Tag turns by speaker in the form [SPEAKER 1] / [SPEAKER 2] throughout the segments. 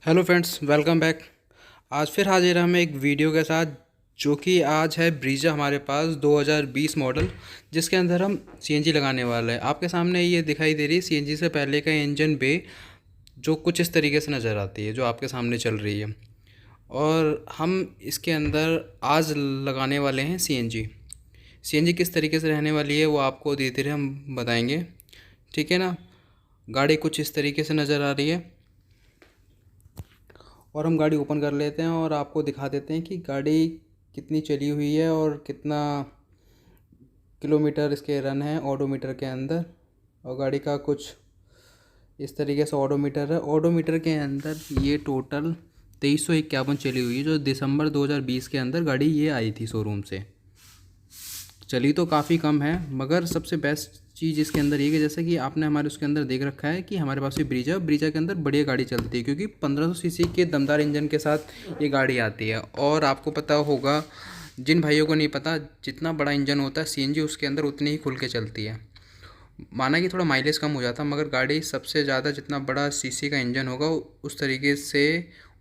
[SPEAKER 1] Hello friends, welcome back. आज फिर हाजिर हम एक वीडियो के साथ, जो कि आज है ब्रीजा हमारे पास 2020 मॉडल, जिसके अंदर हम सीएनजी लगाने वाले हैं। आपके सामने ये दिखाई दे रही है सीएनजी से पहले का इंजन बे, जो कुछ इस तरीके से नज़र आती है, जो आपके सामने चल रही है। और हम इसके अंदर आज लगाने वाले हैं सीएनजी। सीएनजी किस तरीके से रहने वाली है वो आपको धीरे धीरे हम बताएंगे, ठीक है ना। गाड़ी कुछ इस तरीके से नज़र आ रही है, और हम गाड़ी ओपन कर लेते हैं और आपको दिखा देते हैं कि गाड़ी कितनी चली हुई है और कितना किलोमीटर इसके रन है ओडोमीटर के अंदर। और गाड़ी का कुछ इस तरीके से ओडोमीटर है। ओडोमीटर के अंदर ये टोटल 2351 चली हुई है, जो दिसंबर 2020 के अंदर गाड़ी ये आई थी शोरूम से। चली तो काफ़ी कम है, मगर सबसे बेस्ट चीज़ इसके अंदर ये कि जैसे कि आपने हमारे उसके अंदर देख रखा है कि हमारे पास ये ब्रीजा के अंदर बढ़िया गाड़ी चलती है, क्योंकि 1500 सीसी के दमदार इंजन के साथ ये गाड़ी आती है। और आपको पता होगा, जिन भाइयों को नहीं पता, जितना बड़ा इंजन होता है सीएनजी उसके अंदर उतनी ही खुल के चलती है। माना कि थोड़ा माइलेज कम हो जाता, मगर गाड़ी सबसे ज़्यादा जितना बड़ा सीसी का इंजन होगा उस तरीके से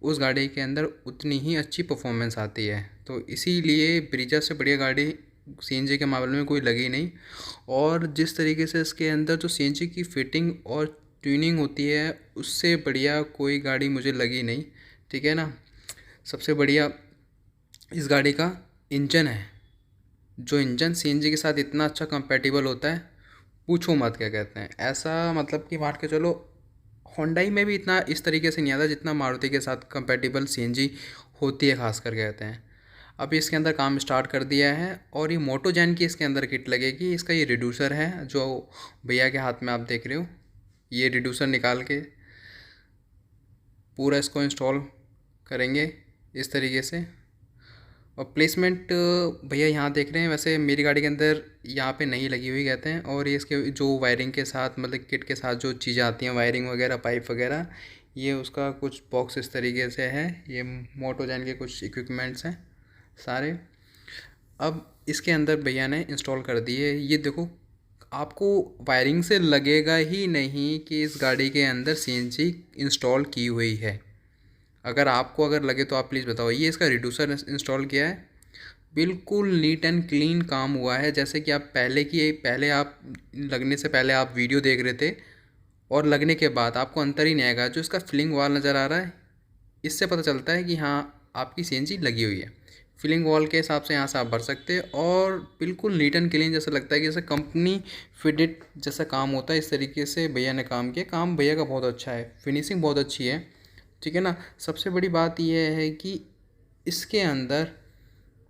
[SPEAKER 1] उस गाड़ी के अंदर उतनी ही अच्छी परफॉर्मेंस आती है। तो इसीलिए ब्रीजा से बढ़िया गाड़ी सीएनजी के मामले में कोई लगी नहीं। और जिस तरीके से इसके अंदर जो सीएनजी की फिटिंग और ट्यूनिंग होती है, उससे बढ़िया कोई गाड़ी मुझे लगी नहीं, ठीक है ना। सबसे बढ़िया इस गाड़ी का इंजन है। जो इंजन सीएनजी के साथ इतना अच्छा कंपैटिबल होता है, पूछो मत क्या कहते हैं। ऐसा मतलब कि मान के चलो, होंडाई में भी इतना इस तरीके से नहीं आता जितना मारुति के साथ कंपैटिबल सीएनजी होती है, खास कर कहते हैं। अभी इसके अंदर काम स्टार्ट कर दिया है, और ये मोटोजैन की इसके अंदर किट लगेगी। इसका ये रिड्यूसर है जो भैया के हाथ में आप देख रहे हो। ये रिड्यूसर निकाल के पूरा इसको इंस्टॉल करेंगे इस तरीके से। और प्लेसमेंट भैया यहाँ देख रहे हैं, वैसे मेरी गाड़ी के अंदर यहाँ पे नहीं लगी हुई कहते हैं। और ये इसके जो वायरिंग के साथ, मतलब किट के साथ जो चीज़ें आती हैं, वायरिंग वगैरह, पाइप वगैरह, ये उसका कुछ बॉक्स इस तरीके से है। ये मोटोजैन के कुछ इक्विपमेंट्स हैं सारे। अब इसके अंदर भैया ने इंस्टॉल कर दिए। ये देखो, आपको वायरिंग से लगेगा ही नहीं कि इस गाड़ी के अंदर सीएनजी इंस्टॉल की हुई है। अगर लगे तो आप प्लीज़ बताओ। ये इसका रिड्यूसर इंस्टॉल किया है, बिल्कुल नीट एंड क्लीन काम हुआ है। जैसे कि आप पहले आप लगने से पहले आप वीडियो देख रहे थे, और लगने के बाद आपको अंतर ही नहीं आएगा। जो इसका फिलिंग वॉल नज़र आ रहा है, इससे पता चलता है कि हाँ, आपकी सीएनजी लगी हुई है। फिलिंग वॉल के हिसाब से यहाँ से आप भर सकते हैं, और बिल्कुल नीट एंड क्लीन, जैसा लगता है कि जैसे कंपनी फिटेड जैसा काम होता है। इस तरीके से भैया ने काम किया। काम भैया का बहुत अच्छा है, फिनिशिंग बहुत अच्छी है, ठीक है ना। सबसे बड़ी बात यह है कि इसके अंदर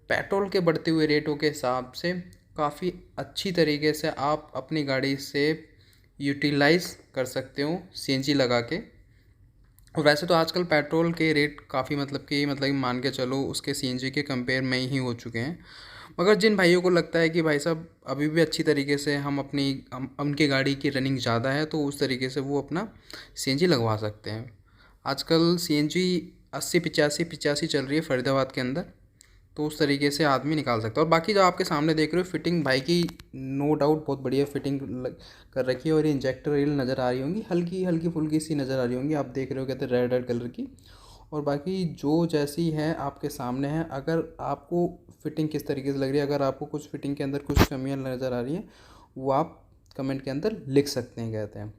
[SPEAKER 1] पेट्रोल के बढ़ते हुए रेटों के हिसाब से काफ़ी अच्छी तरीके से आप अपनी गाड़ी से यूटिलाइज़ कर सकते हो सीएनजी लगा के। और वैसे तो आजकल पेट्रोल के रेट काफ़ी मतलब मान के चलो उसके सीएनजी के कंपेयर में ही हो चुके हैं। मगर जिन भाइयों को लगता है कि भाई साहब अभी भी अच्छी तरीके से हम उनकी गाड़ी की रनिंग ज़्यादा है, तो उस तरीके से वो अपना सीएनजी लगवा सकते हैं। आजकल सीएनजी 80 85 85 चल रही है फरीदाबाद के अंदर, तो उस तरीके से आदमी निकाल सकता है। और बाकी जो आपके सामने देख रहे हो, फिटिंग भाई की नो डाउट बहुत बढ़िया फिटिंग कर रखी है। और ये इंजेक्टर रेल नज़र आ रही होंगी, हल्की हल्की फुल्की सी नज़र आ रही होंगी, आप देख रहे हो कहते हैं रेड रेड कलर की। और बाकी जो जैसी है आपके सामने है। अगर आपको फिटिंग किस तरीके से लग रही है, अगर आपको कुछ फिटिंग के अंदर कुछ कमियाँ नज़र आ रही हैं, वो आप कमेंट के अंदर लिख सकते हैं कहते हैं।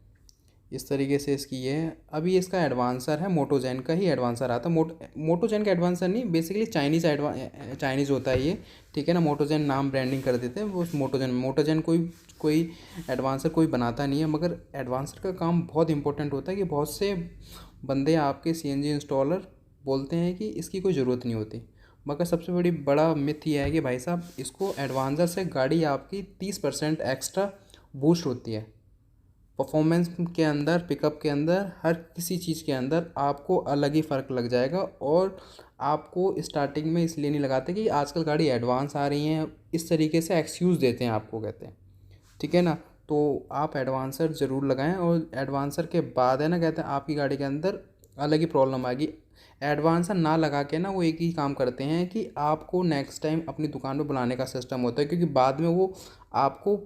[SPEAKER 1] इस तरीके से इसकी ये है। अभी इसका एडवांसर है, मोटोजैन का ही एडवांसर आता है। मोटोजैन का एडवांसर नहीं, बेसिकली चाइनीज़ होता है ये, ठीक है ना। मोटोजैन नाम ब्रांडिंग कर देते हैं वो। मोटोजैन कोई कोई एडवांसर कोई बनाता नहीं है, मगर एडवांसर का काम बहुत इंपॉर्टेंट होता है। कि बहुत से बंदे आपके सीएनजी इंस्टॉलर बोलते हैं कि इसकी कोई ज़रूरत नहीं होती, मगर सबसे बड़ा मिथ ये है कि भाई साहब, इसको एडवांसर से गाड़ी आपकी 30% एक्स्ट्रा बूस्ट होती है। परफॉर्मेंस के अंदर, पिकअप के अंदर, हर किसी चीज़ के अंदर आपको अलग ही फ़र्क लग जाएगा। और आपको स्टार्टिंग में इसलिए नहीं लगाते कि आजकल गाड़ी एडवांस आ रही हैं, इस तरीके से एक्सक्यूज़ देते हैं आपको, कहते हैं, ठीक है ना। तो आप एडवांसर ज़रूर लगाएं, और एडवांसर के बाद है ना, कहते हैं आपकी गाड़ी के अंदर अलग ही प्रॉब्लम आएगी। एडवांसर ना लगा के ना, वो एक ही काम करते हैं कि आपको नेक्स्ट टाइम अपनी दुकान पे बुलाने का सिस्टम होता है, क्योंकि बाद में वो आपको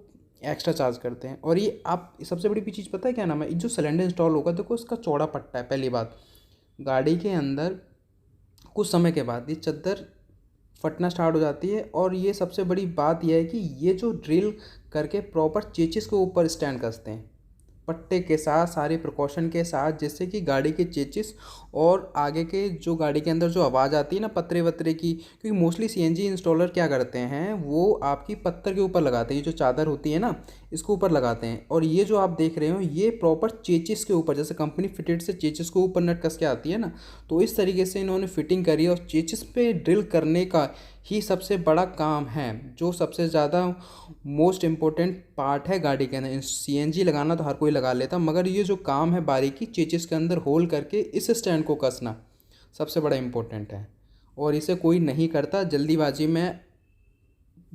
[SPEAKER 1] एक्स्ट्रा चार्ज करते हैं। और ये आप सबसे बड़ी भी चीज़ पता है क्या नाम है, जो सिलेंडर इंस्टॉल होगा, देखो इसका चौड़ा पट्टा है, पहली बात। गाड़ी के अंदर कुछ समय के बाद ये चादर फटना स्टार्ट हो जाती है। और ये सबसे बड़ी बात यह है कि ये जो ड्रिल करके प्रॉपर चेचिस के ऊपर स्टैंड कसते हैं पट्टे के साथ, सारे प्रिकॉशन के साथ, जिससे कि गाड़ी के चेचिस और आगे के जो गाड़ी के अंदर जो आवाज़ आती है ना पत्रे वत्रे की, क्योंकि मोस्टली सीएनजी इंस्टॉलर क्या करते हैं वो आपकी पत्थर के ऊपर लगाते हैं, ये जो चादर होती है ना इसको ऊपर लगाते हैं। और ये जो आप देख रहे हो ये प्रॉपर चेचिस के ऊपर, जैसे कंपनी फिटेड से चेचिस के ऊपर नट कस के आती है ना, तो इस तरीके से इन्होंने फिटिंग करी है। और चेचिस पे ड्रिल करने का ही सबसे बड़ा काम है, जो सबसे ज़्यादा मोस्ट इम्पोर्टेंट पार्ट है गाड़ी के अंदर। सीएनजी लगाना तो हर कोई लगा लेता, मगर ये जो काम है बारीकी चेचिस के अंदर होल करके इस स्टैंड को कसना सबसे बड़ा इम्पोर्टेंट है। और इसे कोई नहीं करता जल्दीबाजी में,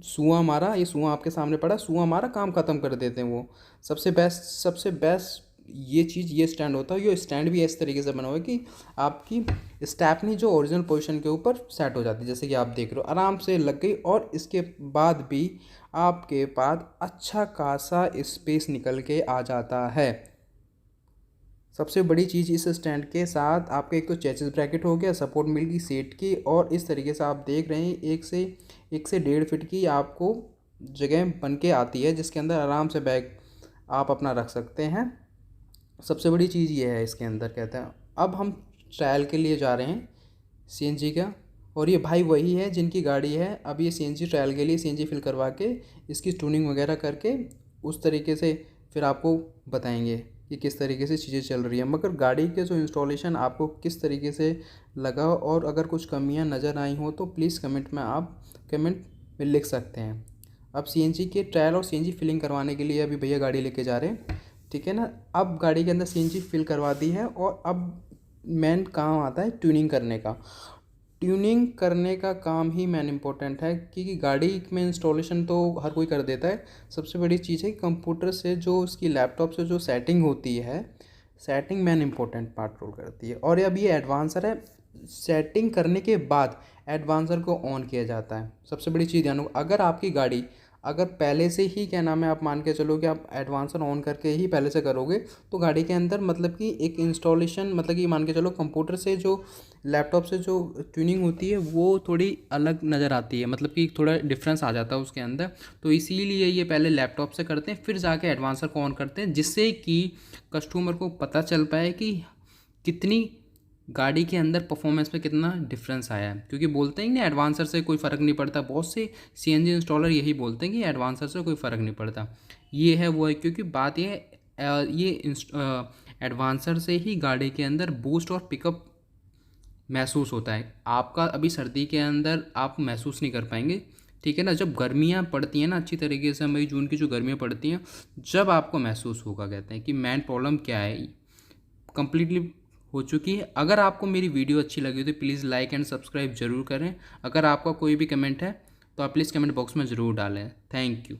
[SPEAKER 1] सुआ मारा, ये सुआ आपके सामने पड़ा, सुआ मारा, काम ख़त्म कर देते हैं वो। सबसे बेस्ट ये चीज़ ये स्टैंड होता है। ये स्टैंड भी इस तरीके से बना हुआ है कि आपकी स्टेपनी जो ओरिजिनल पोजीशन के ऊपर सेट हो जाती है, जैसे कि आप देख रहे हो आराम से लग गई। और इसके बाद भी आपके पास अच्छा खासा स्पेस निकल के आ जाता है। सबसे बड़ी चीज़ इस स्टैंड के साथ आपका एक तो चेसिस ब्रैकेट हो गया, सपोर्ट मिल गई सीट की, और इस तरीके से आप देख रहे हैं 1 से 1.5 फीट की आपको जगह बन के आती है, जिसके अंदर आराम से बैग आप अपना रख सकते हैं। सबसे बड़ी चीज़ ये है इसके अंदर, कहते हैं अब हम ट्रायल के लिए जा रहे हैं सीएनजी का। और ये भाई वही है जिनकी गाड़ी है, अब ये सीएनजी ट्रायल के लिए सीएनजी फिल करवा के इसकी ट्यूनिंग वगैरह करके उस तरीके से फिर आपको बताएंगे कि किस तरीके से चीज़ें चल रही है। मगर गाड़ी के जो इंस्टॉलेशन आपको किस तरीके से लगा, और अगर कुछ कमियां नज़र आई हो तो प्लीज़ कमेंट में लिख सकते हैं। अब सीएनजी के ट्रायल और सीएनजी फिलिंग करवाने के लिए अभी भैया गाड़ी लेके जा रहे हैं, ठीक है ना। अब गाड़ी के अंदर सीएनजी फिल करवा दी है, और अब मेन काम आता है ट्यूनिंग करने का। ट्यूनिंग करने का काम ही मेन इम्पोर्टेंट है, क्योंकि गाड़ी में इंस्टॉलेशन तो हर कोई कर देता है। सबसे बड़ी चीज़ है कि कंप्यूटर से जो उसकी लैपटॉप से जो सेटिंग होती है, setting main important part role करती है। और अब ये एडवांसर है, सेटिंग करने के बाद एडवांसर को ऑन किया जाता है। सबसे बड़ी चीज़ ध्यान, अगर आपकी गाड़ी अगर पहले से ही क्या नाम है, आप मान के चलो कि आप एडवांसर ऑन करके ही पहले से करोगे, तो गाड़ी के अंदर मतलब कि एक इंस्टॉलेशन, मतलब कि मान के चलो कंप्यूटर से जो लैपटॉप से जो ट्यूनिंग होती है वो थोड़ी अलग नज़र आती है, मतलब कि थोड़ा डिफरेंस आ जाता है उसके अंदर। तो इसीलिए ये पहले लैपटॉप से करते हैं, फिर जाके एडवांसर को ऑन करते हैं, जिससे कि कस्टमर को पता चल पाए कि कितनी गाड़ी के अंदर परफॉर्मेंस में कितना डिफरेंस आया है। क्योंकि बोलते हैं कि एडवांसर से कोई फ़र्क नहीं पड़ता, बहुत से सीएनजी इंस्टॉलर यही बोलते हैं कि एडवांसर से कोई फ़र्क नहीं पड़ता। ये है वो है, क्योंकि बात ये एडवांसर से ही गाड़ी के अंदर बूस्ट और पिकअप महसूस होता है। आपका अभी सर्दी के अंदर आप महसूस नहीं कर पाएंगे, ठीक है ना। जब गर्मियाँ पड़ती हैं ना अच्छी तरीके से, मई जून की जो गर्मियाँ पड़ती हैं, जब आपको महसूस होगा, कहते हैं कि मेन प्रॉब्लम क्या है, कंप्लीटली हो चुकी है। अगर आपको मेरी वीडियो अच्छी लगी तो प्लीज़ लाइक एंड सब्सक्राइब ज़रूर करें। अगर आपका कोई भी कमेंट है तो आप प्लीज़ कमेंट बॉक्स में ज़रूर डालें। Thank you.